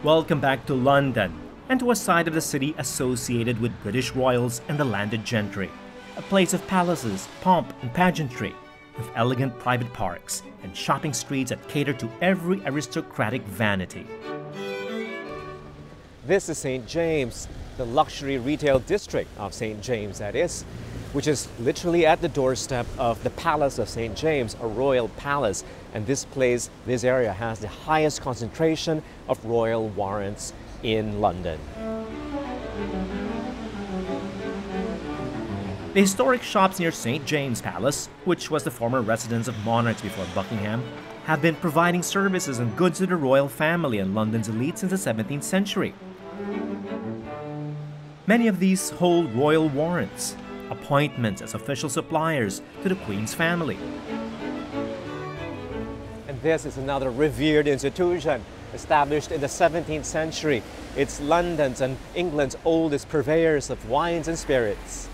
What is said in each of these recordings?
Welcome back to London and to a side of the city associated with British royals and the landed gentry. A place of palaces, pomp and pageantry, with elegant private parks and shopping streets that cater to every aristocratic vanity. This is St. James, the luxury retail district of St. James, that is, which is literally at the doorstep of the Palace of St. James, a royal palace. And this area has the highest concentration of royal warrants in London. The historic shops near St. James Palace, which was the former residence of monarchs before Buckingham, have been providing services and goods to the royal family and London's elite since the 17th century. Many of these hold royal warrants, appointments as official suppliers to the Queen's family. And this is another revered institution established in the 17th century. It's London's and England's oldest purveyors of wines and spirits.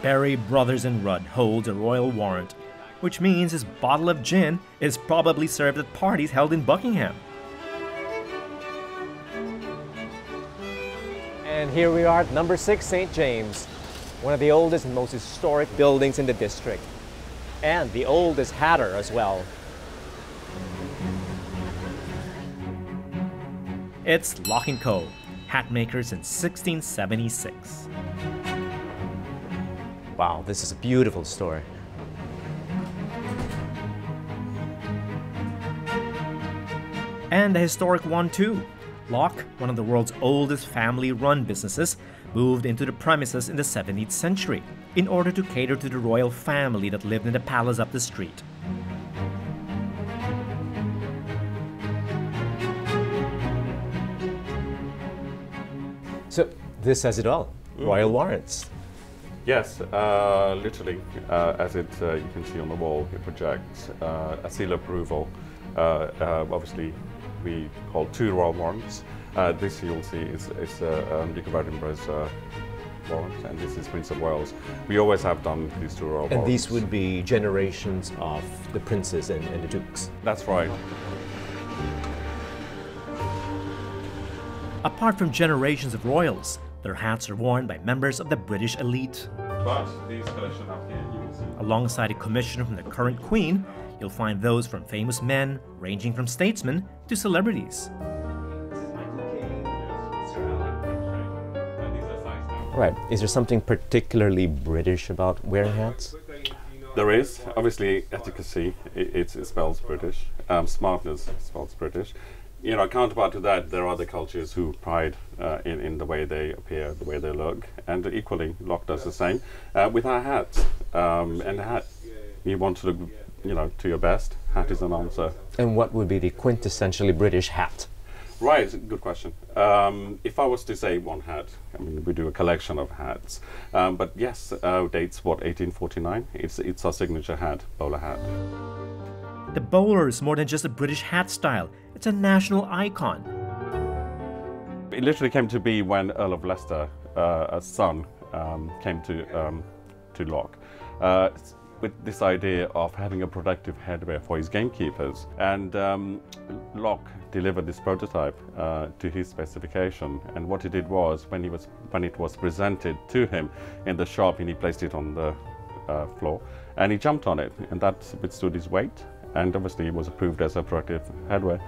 Berry Brothers and Rudd holds a royal warrant, which means his bottle of gin is probably served at parties held in Buckingham. And here we are at number 6 St. James, one of the oldest and most historic buildings in the district, and the oldest hatter as well. It's Lock & Co., hat makers since 1676. Wow, this is a beautiful store. And a historic one too. Lock, one of the world's oldest family-run businesses, moved into the premises in the 17th century in order to cater to the royal family that lived in the palace up the street. So this says it all, royal warrants. Yes, literally, as you can see on the wall, it projects a seal of approval. Obviously, we call 2 royal warrants. This you'll see is Duke of Edinburgh's warrant, and this is Prince of Wales. We always have done these 2 royal warrants. And these would be generations of the princes and the dukes. That's right. Apart from generations of royals, their hats are worn by members of the British elite. But these collection up here, you will see. Alongside a commission from the current Queen, you'll find those from famous men, ranging from statesmen to celebrities. Right. Is there something particularly British about wearing hats? There is. Obviously, as you can see, it spells British. Smartness spells British. You know, counterpart to that, there are other cultures who pride in the way they appear, the way they look, and equally, Lock does the same with our hats. And the hat, you want to look, you know, to your best. Hat is an answer. And what would be the quintessentially British hat? Right, good question. If I was to say one hat, I mean, we do a collection of hats, but yes, dates what, 1849? It's our signature hat, bowler hat. The bowler is more than just a British hat style, it's a national icon. It literally came to be when Earl of Leicester, a son, came to Lock with this idea of having a protective headwear for his gamekeepers. And Lock delivered this prototype to his specification. And what he did was, when it was presented to him in the shop, and he placed it on the floor, and he jumped on it, and that withstood his weight. And obviously it was approved as a protective headwear.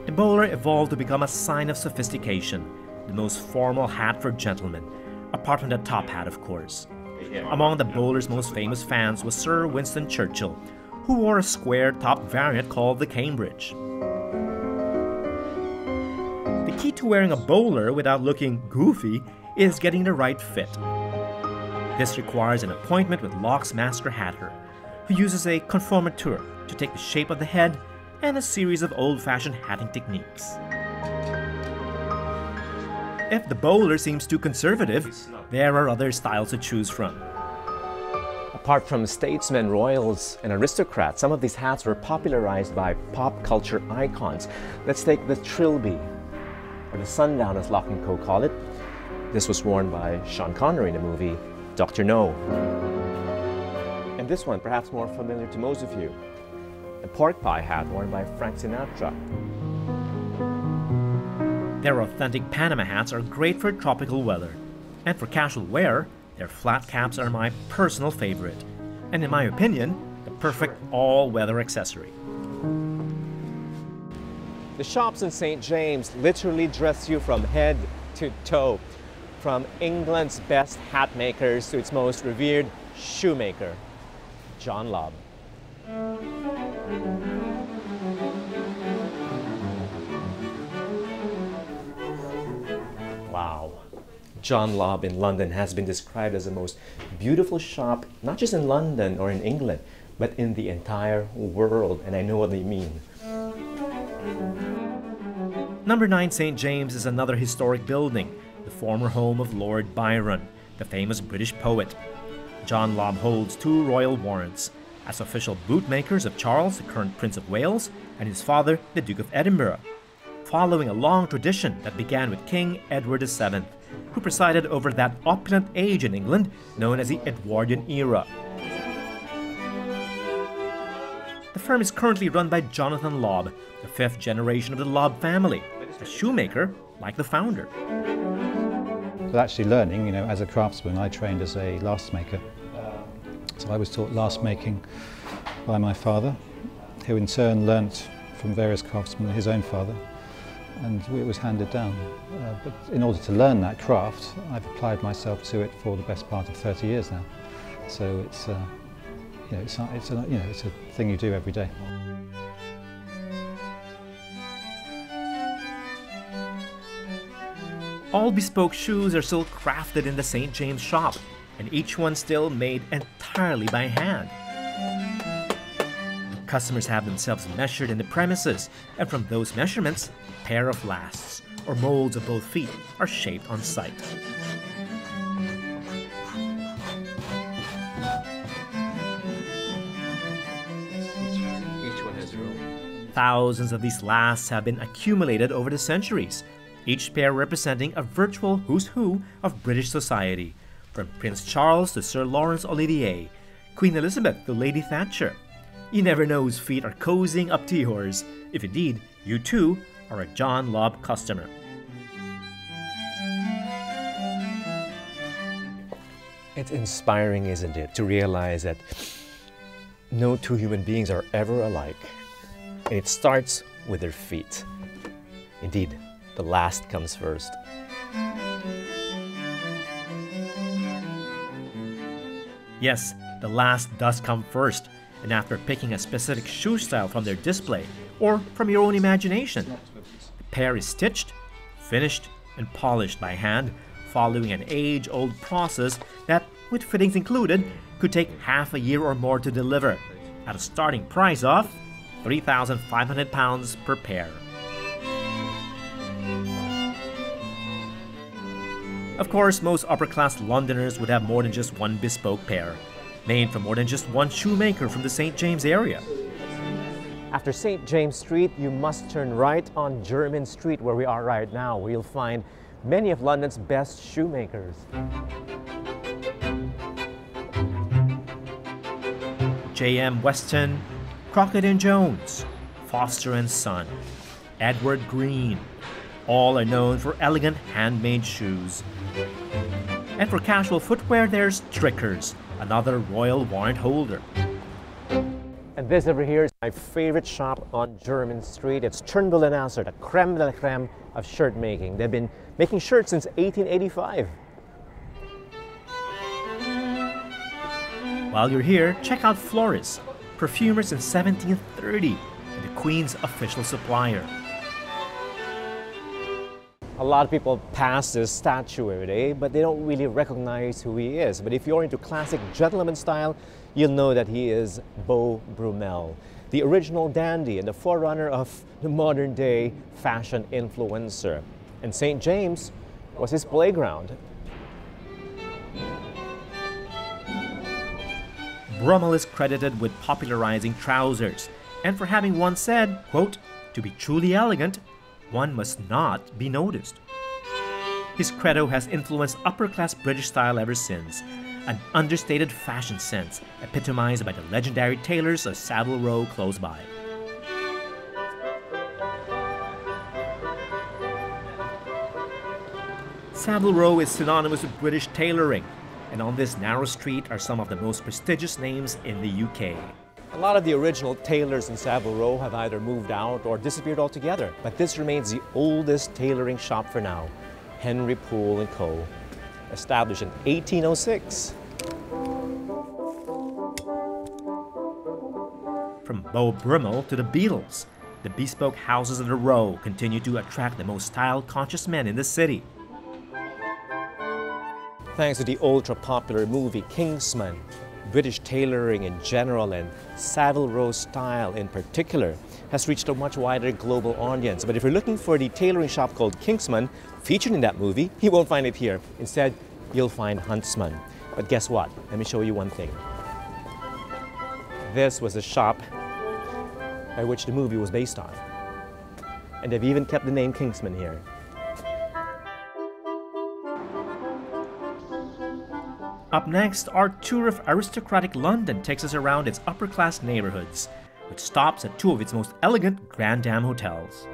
The bowler evolved to become a sign of sophistication, the most formal hat for gentlemen, apart from the top hat, of course. Among the bowler's most famous fans was Sir Winston Churchill, who wore a square-topped variant called the Cambridge. The key to wearing a bowler without looking goofy is getting the right fit. This requires an appointment with Lock's master hatter, who uses a conformateur to take the shape of the head and a series of old-fashioned hatting techniques. If the bowler seems too conservative, there are other styles to choose from. Apart from statesmen, royals, and aristocrats, some of these hats were popularized by pop culture icons. Let's take the trilby, or the sundown as Lock & Co. call it. This was worn by Sean Connery in the movie Dr. No. And this one, perhaps more familiar to most of you, a pork pie hat worn by Frank Sinatra. Their authentic Panama hats are great for tropical weather. And for casual wear, their flat caps are my personal favorite. And in my opinion, the perfect all-weather accessory. The shops in St. James literally dress you from head to toe, from England's best hat makers to its most revered shoemaker, John Lobb. Wow. John Lobb in London has been described as the most beautiful shop, not just in London or in England, but in the entire world, and I know what they mean. Number 9 St. James is another historic building, the former home of Lord Byron, the famous British poet. John Lobb holds 2 royal warrants as official bootmakers of Charles, the current Prince of Wales, and his father, the Duke of Edinburgh, following a long tradition that began with King Edward VII, who presided over that opulent age in England known as the Edwardian era. The firm is currently run by Jonathan Lobb, the 5th generation of the Lobb family, a shoemaker like the founder. So actually learning, as a craftsman, I trained as a last maker. So I was taught last making by my father, who in turn learnt from various craftsmen, his own father, and it was handed down. But in order to learn that craft, I've applied myself to it for the best part of 30 years now. So it's a thing you do every day. All bespoke shoes are still crafted in the St. James shop, and each one still made entirely by hand. Customers have themselves measured in the premises, and from those measurements, a pair of lasts, or molds of both feet, are shaped on site. Each one has their own. Thousands of these lasts have been accumulated over the centuries, each pair representing a virtual who's who of British society, from Prince Charles to Sir Laurence Olivier, Queen Elizabeth to Lady Thatcher. You never know whose feet are cozying up to yours, if indeed you too are a John Lobb customer. It's inspiring, isn't it, to realize that no 2 human beings are ever alike. And it starts with their feet. Indeed, the last comes first. Yes, the last does come first, and after picking a specific shoe style from their display, or from your own imagination, the pair is stitched, finished, and polished by hand, following an age-old process that, with fittings included, could take half a year or more to deliver, at a starting price of £3,500 per pair. Of course, most upper-class Londoners would have more than just one bespoke pair, made from more than just one shoemaker from the St. James area. After St. James Street, you must turn right on Jermyn Street, where we are right now, where you'll find many of London's best shoemakers. J.M. Weston, Crockett & Jones, Foster & Son, Edward Green, all are known for elegant handmade shoes. And for casual footwear, there's Trickers, another royal warrant holder. And this over here is my favorite shop on Jermyn Street. It's Turnbull & Asser, the creme de la creme of shirt making. They've been making shirts since 1885. While you're here, check out Floris, perfumers in 1730, and the Queen's official supplier. A lot of people pass this statue every day, but they don't really recognize who he is. But if you're into classic gentleman style, you'll know that he is Beau Brummel, the original dandy and the forerunner of the modern day fashion influencer. And St. James was his playground. Brummel is credited with popularizing trousers, and for having once said, quote, "To be truly elegant, one must not be noticed." His credo has influenced upper-class British style ever since, an understated fashion sense epitomized by the legendary tailors of Savile Row close by. Savile Row is synonymous with British tailoring, and on this narrow street are some of the most prestigious names in the UK. A lot of the original tailors in Savile Row have either moved out or disappeared altogether, but this remains the oldest tailoring shop for now, Henry Poole & Co., established in 1806. From Beau Brummel to the Beatles, the bespoke houses of the Row continue to attract the most style-conscious men in the city. Thanks to the ultra-popular movie Kingsman, British tailoring in general and Savile Row style in particular has reached a much wider global audience. But if you're looking for the tailoring shop called Kingsman, featured in that movie, you won't find it here. Instead, you'll find Huntsman. But guess what? Let me show you one thing. This was the shop by which the movie was based on. And they've even kept the name Kingsman here. Up next, our tour of aristocratic London takes us around its upper-class neighborhoods, which stops at two of its most elegant Grand Dam hotels.